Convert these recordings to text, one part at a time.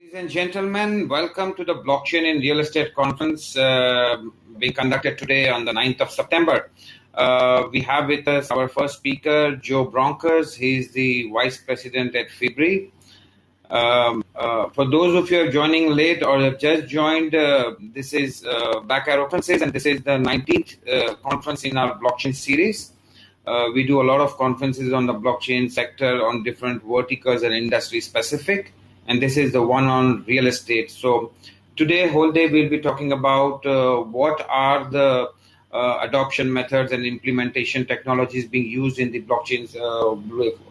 Ladies and gentlemen, welcome to the Blockchain in Real Estate Conference being conducted today on the 9th of September. We have with us our first speaker, Joe Bronckers. He's the Vice President at FIBREE. For those of you who are joining late or have just joined, this is Blackarrow conferences, and this is the 19th conference in our blockchain series. We do a lot of conferences on the blockchain sector on different verticals and industry specific, and this is the one on real estate. So today, whole day, we'll be talking about what are the adoption methods and implementation technologies being used in the blockchains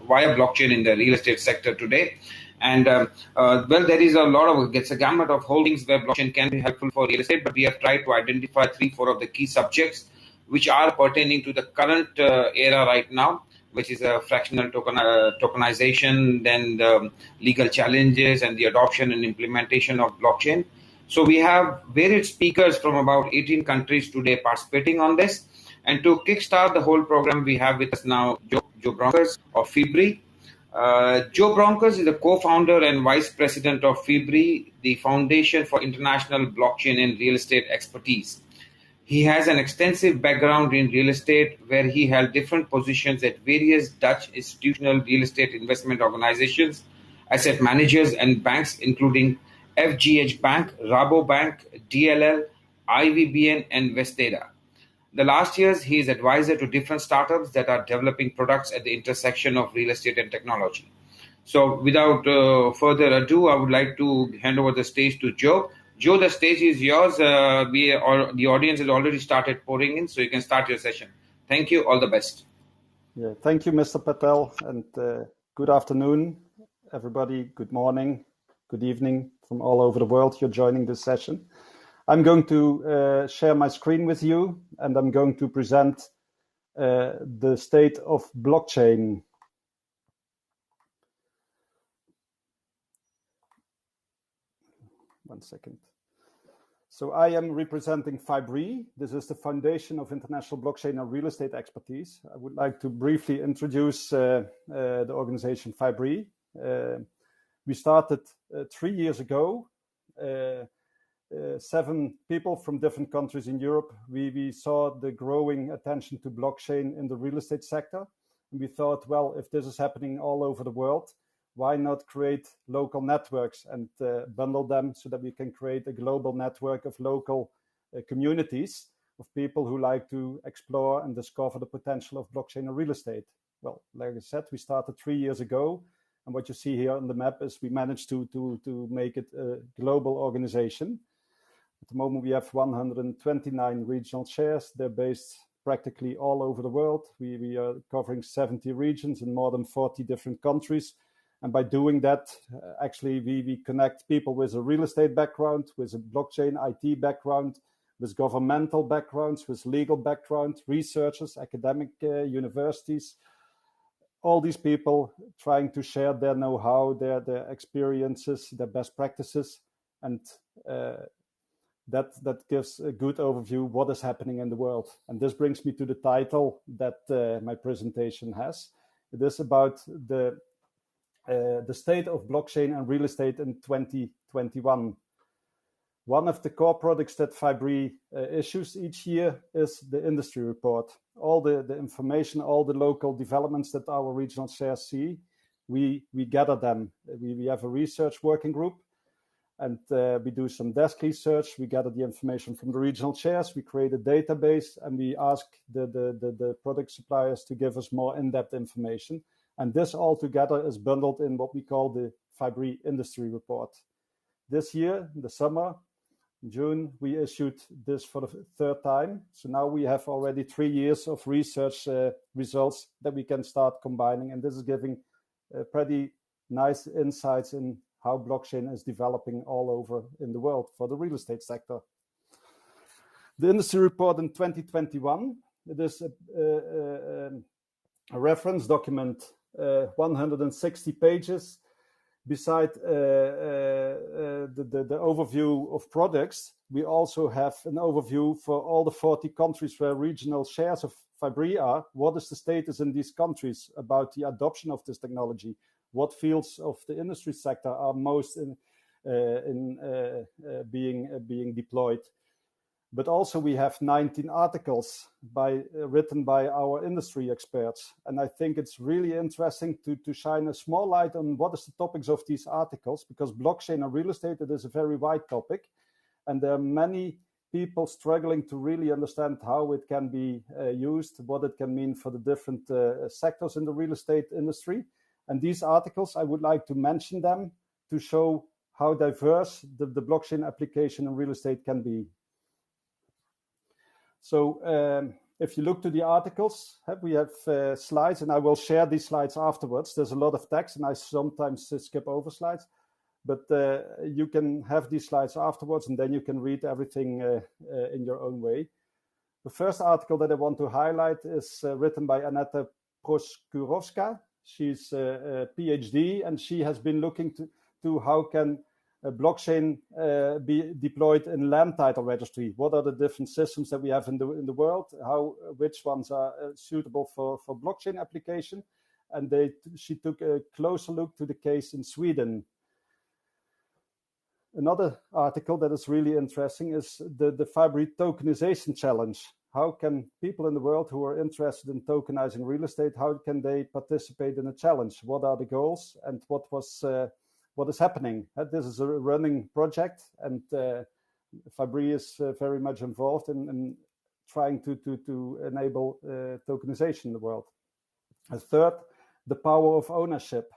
via blockchain in the real estate sector today. And well, there is a lot of, it's a gamut of holdings where blockchain can be helpful for real estate, but we have tried to identify 3-4 of the key subjects which are pertaining to the current era right now, which is a fractional tokenization, then the legal challenges and the adoption and implementation of blockchain. So we have varied speakers from about 18 countries today participating on this. And to kickstart the whole program, we have with us now Joe Bronckers of FIBREE. Joe Bronckers is the co-founder and vice president of FIBREE, the Foundation for International Blockchain and Real Estate Expertise. He has an extensive background in real estate where he held different positions at various Dutch institutional real estate investment organizations, asset managers and banks, including FGH Bank, Rabobank, DLL, IVBN, and Vesteda. The last years, he is advisor to different startups that are developing products at the intersection of real estate and technology. So without further ado, I would like to hand over the stage to Joe. Joe, the stage is yours. The audience has already started pouring in, so you can start your session. Thank you. All the best. Yeah, thank you, Mr. Patel, and good afternoon, everybody. Good morning, good evening from all over the world. You're joining this session. I'm going to share my screen with you, and I'm going to present the state of blockchain. One second. So I am representing FIBREE. This is the Foundation of International Blockchain and Real Estate Expertise. I would like to briefly introduce the organization FIBREE. We started 3 years ago. 7 people from different countries in Europe. We saw the growing attention to blockchain in the real estate sector. And we thought, well, if this is happening all over the world, why not create local networks and bundle them so that we can create a global network of local communities of people who like to explore and discover the potential of blockchain and real estate. Well, like I said, we started 3 years ago. And what you see here on the map is we managed to make it a global organization. At the moment, we have 129 regional chairs. They're based practically all over the world. We are covering 70 regions in more than 40 different countries. And by doing that, actually, we connect people with a real estate background, with a blockchain IT background, with governmental backgrounds, with legal background, researchers, academic universities, all these people trying to share their know-how, their experiences, their best practices, and that gives a good overview of what is happening in the world. And this brings me to the title that my presentation has. It is about the state of blockchain and real estate in 2021. One of the core products that FIBREE issues each year is the industry report. All the information, all the local developments that our regional chairs see, we gather them. We have a research working group, and we do some desk research. We gather the information from the regional chairs. We create a database, and we ask the product suppliers to give us more in-depth information. And this all together is bundled in what we call the FIBREE industry report. This year, in the summer, in June, we issued this for the 3rd time. So now we have already 3 years of research results that we can start combining. And this is giving pretty nice insights in how blockchain is developing all over in the world for the real estate sector. The industry report in 2021, it is a reference document, 160 pages. Beside the overview of products, we also have an overview for all the 40 countries where regional shares of FIBREE are. What is the status in these countries about the adoption of this technology? What fields of the industry sector are most being deployed. But also we have 19 articles written by our industry experts. And I think it's really interesting to shine a small light on what is the topics of these articles, because blockchain and real estate, it is a very wide topic. And there are many people struggling to really understand how it can be used, what it can mean for the different sectors in the real estate industry. And these articles, I would like to mention them to show how diverse the blockchain application in real estate can be. So if you look to the articles, we have slides, and I will share these slides afterwards. There's a lot of text, and I sometimes skip over slides. But you can have these slides afterwards, and then you can read everything in your own way. The first article that I want to highlight is written by Aneta Proskurowska. She's a PhD, and she has been looking to how can blockchain be deployed in land title registry. What are the different systems that we have in the world? Which ones are suitable for blockchain application? And she took a closer look to the case in Sweden. Another article that is really interesting is the FIBREE tokenization challenge. How can people in the world who are interested in tokenizing real estate, how can they participate in a challenge? What are the goals, and what is happening? This is a running project, and FIBREE is very much involved in trying to enable tokenization in the world. A third, the power of ownership.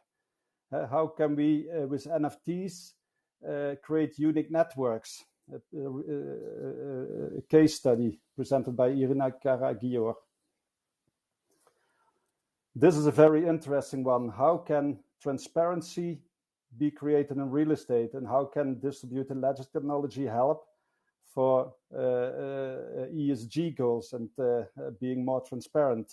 How can we, with NFTs, create unique networks? A case study presented by Irina Karagior. This is a very interesting one. How can transparency be created in real estate, and how can distributed ledger technology help for ESG goals and being more transparent?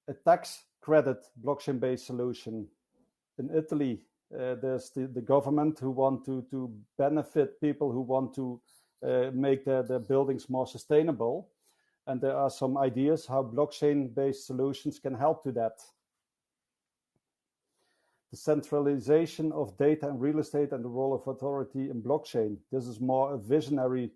A tax credit blockchain-based solution. In Italy, there's the government who want to benefit people who want to make their buildings more sustainable. And there are some ideas how blockchain-based solutions can help to that. The centralization of data in real estate and the role of authority in blockchain. This is more a visionary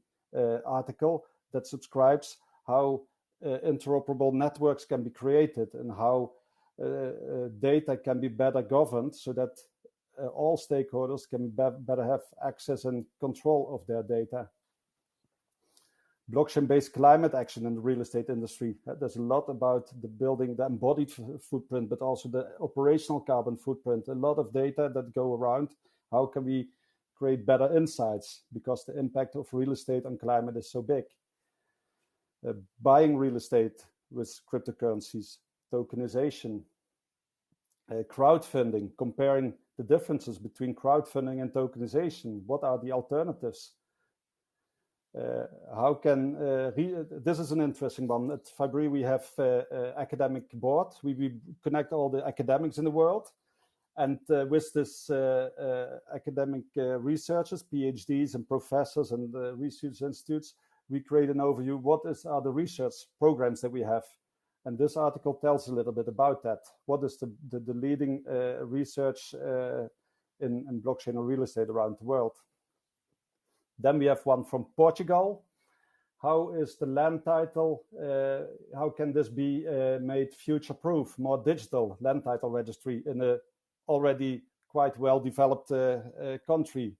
article that describes how interoperable networks can be created and how data can be better governed so that all stakeholders can better have access and control of their data. Blockchain-based climate action in the real estate industry. There's a lot about the building, the embodied footprint, but also the operational carbon footprint. A lot of data that go around. How can we create better insights? Because the impact of real estate on climate is so big. Buying real estate with cryptocurrencies, tokenization, crowdfunding, comparing the differences between crowdfunding and tokenization. What are the alternatives? How can this is an interesting one. At FIBREE, we have academic board. We connect all the academics in the world, and with this academic researchers, PhDs and professors and research institutes, we create an overview. What are the research programs that we have? And this article tells a little bit about that. What is the leading research in blockchain and real estate around the world? Then we have one from Portugal. How is the land title, how can this be made future-proof, more digital land title registry in a already quite well-developed country?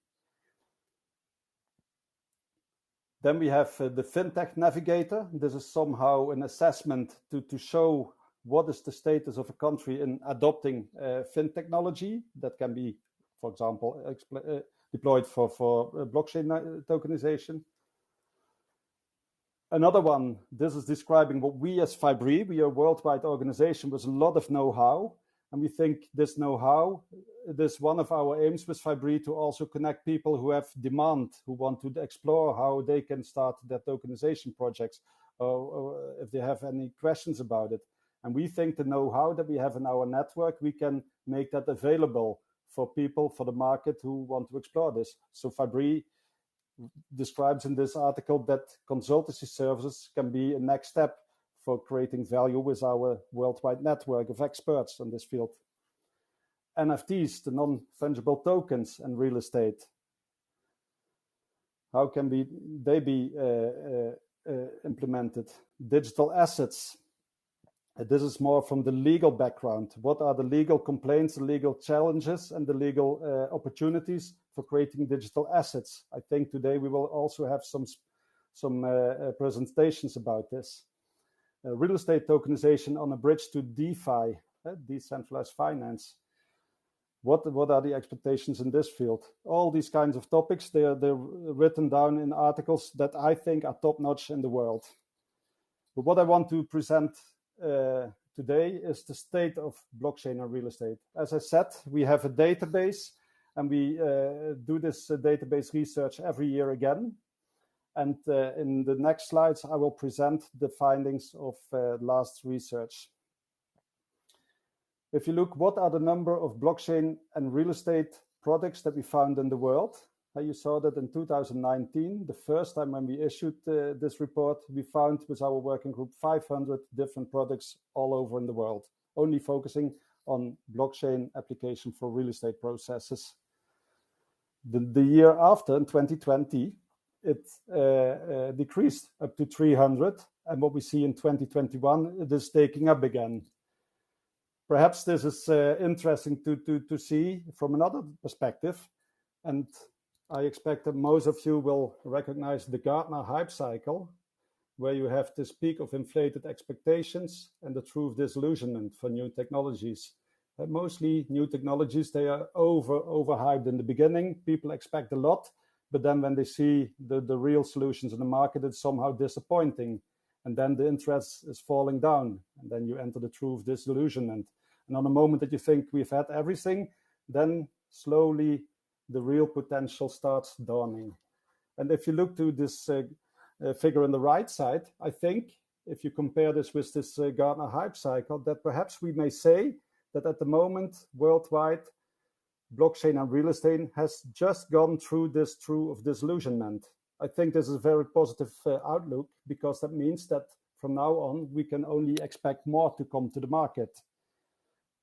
Then we have the FinTech Navigator. This is somehow an assessment to show what is the status of a country in adopting FinTechnology that can be, for example, deployed for blockchain tokenization. Another one, this is describing what we as FIBREE, we are a worldwide organization with a lot of know-how, and we think this know-how, this is one of our aims with FIBREE, to also connect people who have demand, who want to explore how they can start their tokenization projects, or if they have any questions about it. And we think the know-how that we have in our network, we can make that available for people, for the market who want to explore this. So FIBREE describes in this article that consultancy services can be a next step for creating value with our worldwide network of experts in this field. NFTs, the non-fungible tokens, and real estate. How can they be implemented? Digital assets. This is more from the legal background. What are the legal complaints, the legal challenges, and the legal opportunities for creating digital assets? I think today we will also have some presentations about this. Real estate tokenization on a bridge to DeFi, decentralized finance. What are the expectations in this field? All these kinds of topics, they're written down in articles that I think are top-notch in the world. But what I want to present today is the state of blockchain and real estate. As I said, we have a database, and we do this database research every year again. And in the next slides, I will present the findings of last research. If you look, what are the number of blockchain and real estate products that we found in the world? You saw that in 2019, the first time when we issued this report, we found with our working group 500 different products all over in the world, only focusing on blockchain application for real estate processes. The year after, in 2020, it decreased up to 300. And what we see in 2021, it is taking up again. Perhaps this is interesting to see from another perspective. And I expect that most of you will recognize the Gartner hype cycle, where you have this peak of inflated expectations and the true disillusionment for new technologies. Mostly new technologies, they are overhyped in the beginning. People expect a lot, but then when they see the real solutions in the market, it's somehow disappointing. And then the interest is falling down. And then you enter the true disillusionment. And on the moment that you think we've had everything, then slowly the real potential starts dawning. And if you look to this figure on the right side, I think if you compare this with this Gartner hype cycle, that perhaps we may say that at the moment, worldwide, blockchain and real estate has just gone through this true of disillusionment. I think this is a very positive outlook, because that means that from now on, we can only expect more to come to the market.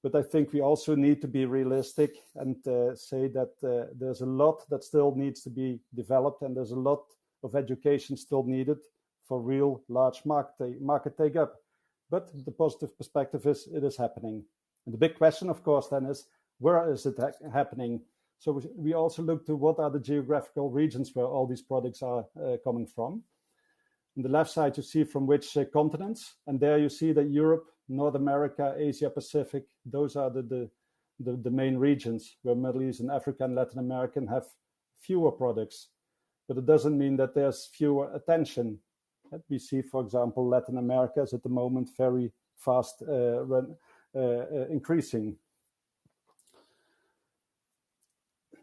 But I think we also need to be realistic and say that there's a lot that still needs to be developed, and there's a lot of education still needed for real large market take-up. But the positive perspective is it is happening. And the big question, of course, then is, where is it happening? So we also look to what are the geographical regions where all these products are coming from. On the left side, you see from which continents. And there you see that Europe, North America, Asia Pacific, those are the main regions where Middle East and Africa and Latin America have fewer products. But it doesn't mean that there's fewer attention. We see, for example, Latin America is at the moment very fast increasing.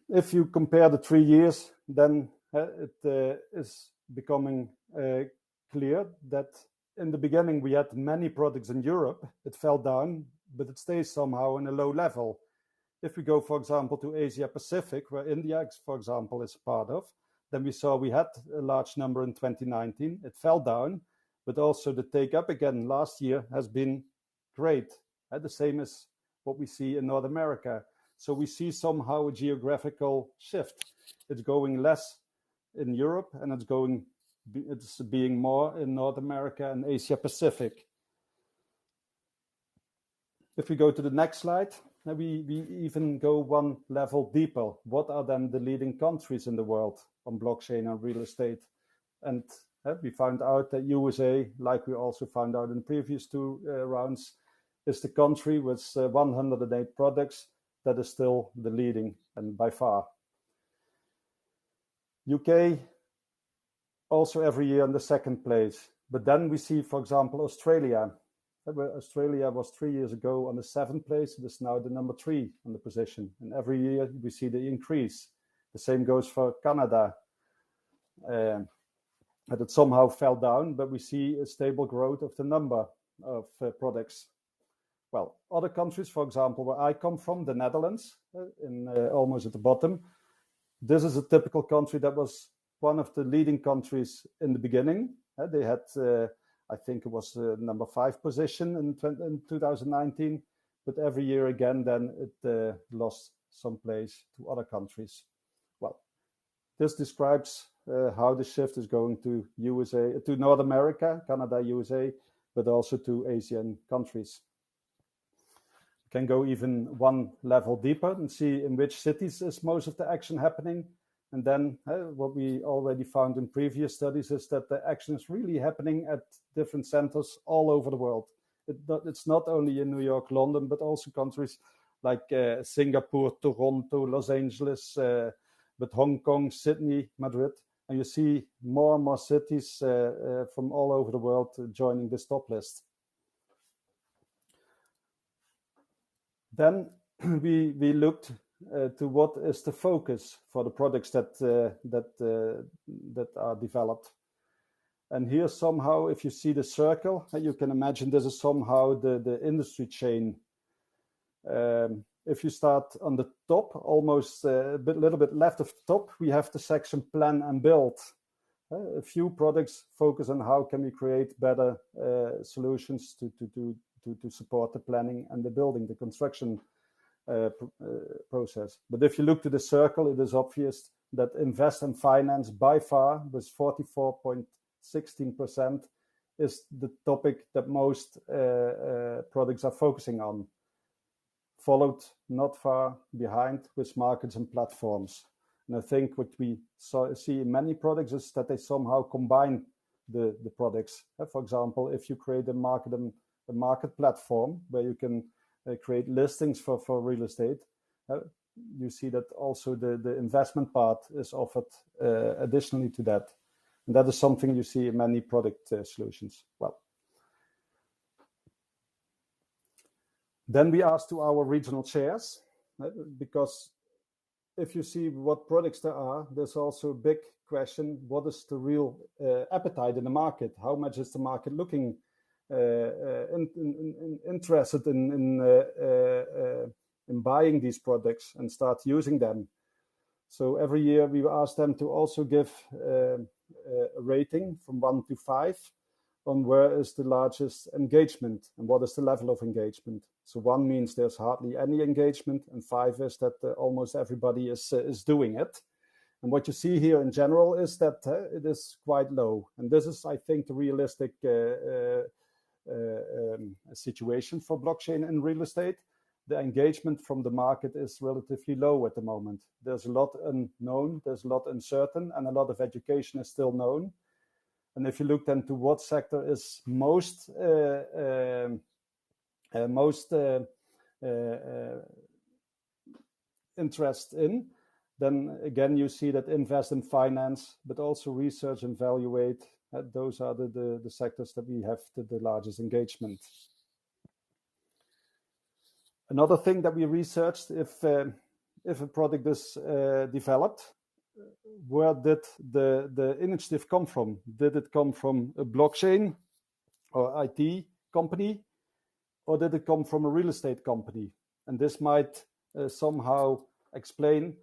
If you compare the 3 years, then it is becoming clear that in the beginning we had many products in Europe. It fell down, but it stays somehow in a low level. If we go, for example, to Asia Pacific, where India, for example, is part of, then we saw we had a large number in 2019. It fell down, but also the take up again last year has been great. The same as what we see in North America. So we see somehow a geographical shift. It's going less in Europe, and it's being more in North America and Asia Pacific. If we go to the next slide, we even go one level deeper. What are then the leading countries in the world on blockchain and real estate? And we found out that USA, like we also found out in the previous two rounds, is the country with 108 products that is still the leading, and by far. UK also every year in the second place. But then we see, for example, Australia. Australia was 3 years ago on the 7th place. It is now the number 3 on the position. And every year we see the increase. The same goes for Canada. And it somehow fell down, but we see a stable growth of the number of products. Well, other countries, for example, where I come from, the Netherlands, almost at the bottom. This is a typical country that was one of the leading countries in the beginning. They had, I think it was number 5 position in 2019. but every year again, then it lost some place to other countries. Well, this describes how the shift is going to USA, to North America, Canada, USA, but also to Asian countries. We can go even one level deeper and see in which cities is most of the action happening. And then what we already found in previous studies is that the action is really happening at different centers all over the world. It's not only in New York, London, but also countries like Singapore, Toronto, Los Angeles, but Hong Kong, Sydney, Madrid. And you see more and more cities from all over the world joining this top list. Then we looked to what is the focus for the products that are developed. And here somehow, if you see the circle, you can imagine this is somehow the industry chain. If you start on the top, almost a little bit left of the top, we have the section plan and build. A few products focus on how can we create better solutions to support the planning and the building, the construction process. But if you look to the circle, it is obvious that invest and finance by far, with 44.16%, is the topic that most products are focusing on, followed not far behind with markets and platforms. And I think what we see in many products is that they somehow combine the products. For example, if you create a market platform where you can create listings for real estate, you see that also the investment part is offered additionally to that. And that is something you see in many product solutions. Well, then we asked to our regional chairs, because if you see what products there are, there's also a big question: what is the real appetite in the market? How much is the market looking interested in buying these products and start using them? So every year we ask them to also give a rating from 1 to 5 on where is the largest engagement and what is the level of engagement. So 1 means there's hardly any engagement, and 5 is that almost everybody is doing it. And what you see here in general is that it is quite low. And this is, I think, the realistic situation for blockchain and real estate. The engagement from the market is relatively low at the moment. There's a lot unknown, there's a lot uncertain, and a lot of education is still known. And if you look then to what sector is most interest in, then again you see that invest in finance, but also research and evaluate. Those are the sectors that we have the largest engagement. Another thing that we researched, if a product is developed, where did the initiative come from? Did it come from a blockchain or IT company, or did it come from a real estate company? And this might somehow explain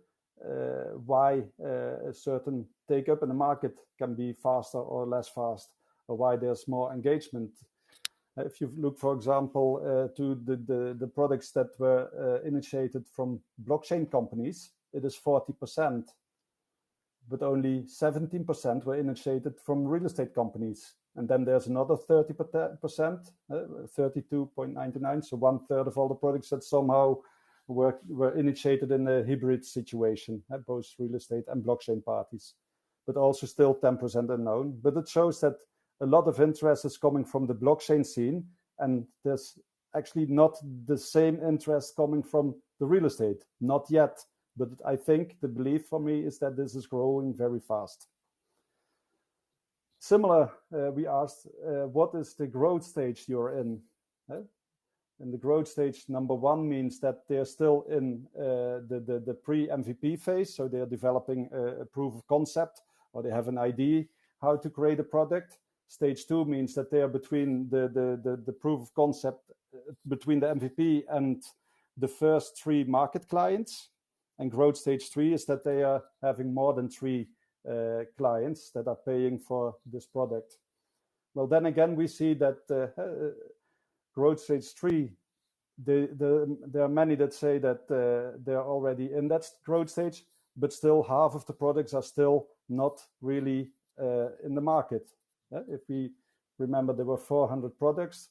why a certain take-up in the market can be faster or less fast, or why there's more engagement. If you look, for example, to the products that were initiated from blockchain companies, it is 40%, but only 17% were initiated from real estate companies. And then there's another 30%, 32.99%, so 1/3 of all the products that somehow were initiated in a hybrid situation, both real estate and blockchain parties, but also still 10% unknown. But it shows that a lot of interest is coming from the blockchain scene, and there's actually not the same interest coming from the real estate, not yet. But I think the belief for me is that this is growing very fast. Similar, we asked, what is the growth stage you're in? And the growth stage, number 1, means that they're still in the pre-MVP phase, so they're developing a proof of concept, or they have an idea how to create a product. Stage 2 means that they are between the proof of concept, between the MVP and the first 3 market clients. And growth stage 3 is that they are having more than 3 clients that are paying for this product. Well, then again, we see that growth stage 3 there are many that say that they're already in that growth stage, but still half of the products are still not really in the market. If we remember, there were 400 products.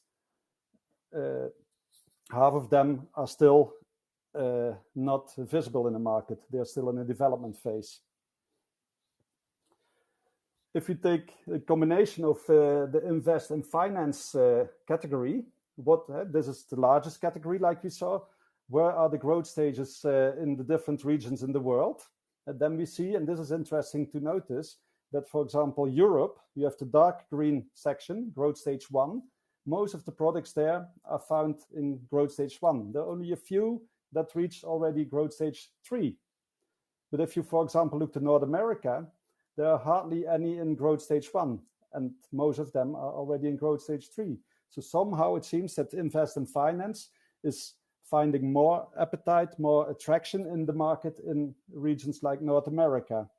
Half of them are still not visible in the market. They are still in a development phase. If we take a combination of the invest and finance category, this is the largest category, like we saw. Where are the growth stages in the different regions in the world? And then we see, and this is interesting to notice, that, for example, Europe, you have the dark green section, growth stage 1. Most of the products there are found in growth stage 1. There are only a few that reach already growth stage 3. But if you, for example, look to North America, there are hardly any in growth stage 1, and most of them are already in growth stage 3. So somehow it seems that invest and finance is finding more appetite, more attraction in the market in regions like North America.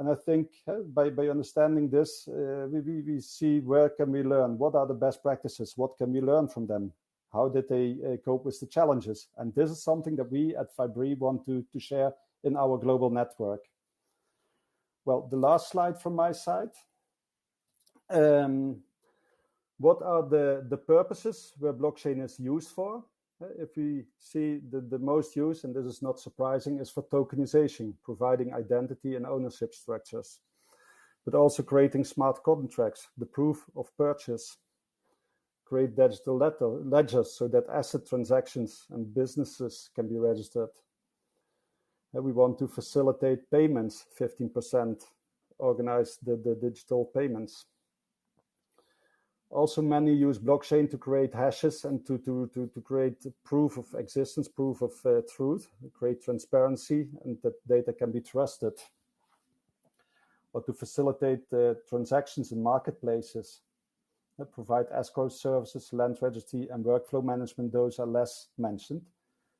And I think by understanding this, we see where can we learn, what are the best practices, what can we learn from them, how did they cope with the challenges. And this is something that we at FIBREE want to share in our global network. Well, the last slide from my side. What are the purposes where blockchain is used for? If we see the most use, and this is not surprising, is for tokenization, providing identity and ownership structures, but also creating smart contracts, the proof of purchase, create digital ledgers so that asset transactions and businesses can be registered. We want to facilitate payments, 15%, organize the digital payments. Also, many use blockchain to create hashes and to create proof of existence, proof of truth, create transparency, and that data can be trusted. Or to facilitate transactions in marketplaces, provide escrow services, land registry, and workflow management. Those are less mentioned.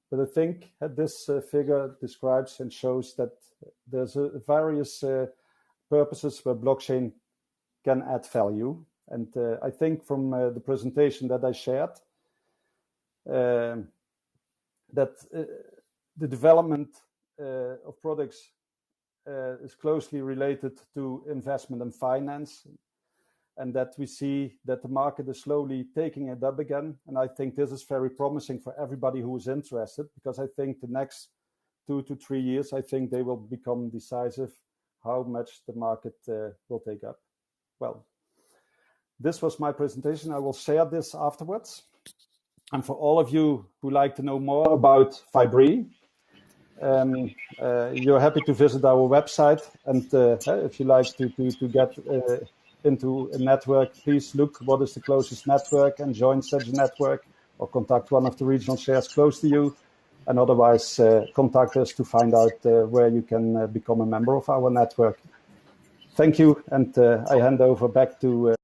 But I think this figure describes and shows that there's various purposes where blockchain can add value. And I think from the presentation that I shared, that the development of products is closely related to investment and finance, and that we see that the market is slowly taking it up again. And I think this is very promising for everybody who is interested, because I think the next 2 to 3 years, I think they will become decisive how much the market will take up. Well, this was my presentation. I will share this afterwards. And for all of you who like to know more about FIBREE, you're happy to visit our website. And if you like to get into a network, please look what is the closest network and join such a network, or contact one of the regional chairs close to you. And otherwise, contact us to find out where you can become a member of our network. Thank you. And I hand over back to